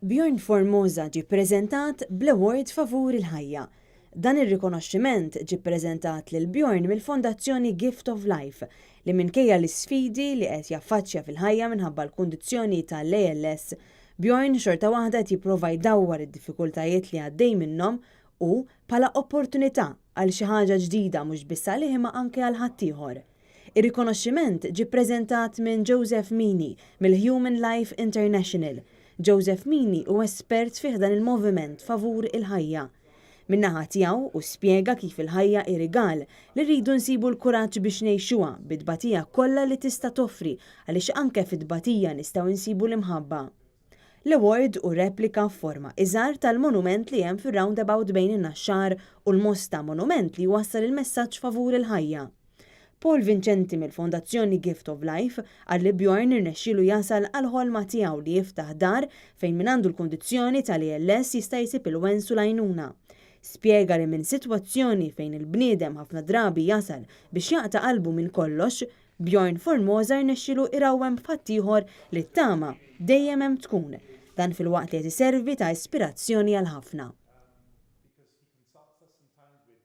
Bjorn Formosa ġie ppreżentat bl-award favur il-ħajja. Dan ir-rikonoxximent ġie ppreżentat lil Bjorn mill-Fondazzjoni Gift of Life li minkejja l-isfidi li qed jaffaċċja fil-ħajja minħabba l-kundizzjoni tal-ALS, Bjorn xorta waħda jipprova jdawwar id-diffikultajiet li għaddej minnhom u bħala opportunità għal xi ħaġa ġdida mhux biss għalih imma anke għal ħaddieħor. Ir-rikonoxximent ġie ppreżentat minn Joseph Meany mill-Human Life International. Joseph Meany huwa espert fih dan il-moviment favur il-ħajja. Min-naħa tiegħu u spjega kif il-ħajja hi rigal li rridu nsibu l-kuraġġ biex ngħixuha bid-tbatija kollha li tista' toffri għaliex anke fit-tbatija nistgħu nsibu l-imħabba. L-award u replika f'forma iżgħar tal-monument li hemm fir-roundabout bejn in-Naxxar u l-Mosta monument li jwassal il-messaġġ favur il-ħajja. Paul Vincenti mill-Fondazzjoni Gift of Life għalli Bjorn irnexxielu jasal għal ħolma tiegħu li jiftaħ dar fejn min għandu l-kundizzjoni tal-ALS jista' jsib il-wens u l-għajnuna. Spjega li minn sitwazzjoni fejn il-bniedem ħafna drabi jasal biex jaqta' qalbu minn kollox, Bjorn Formosa rnexxielu irawwem f'ħaddieħor li t-tama dejjem hemm tkun, dan fil-waqt li qed iservi ta' ispirazzjoni għal ħafna.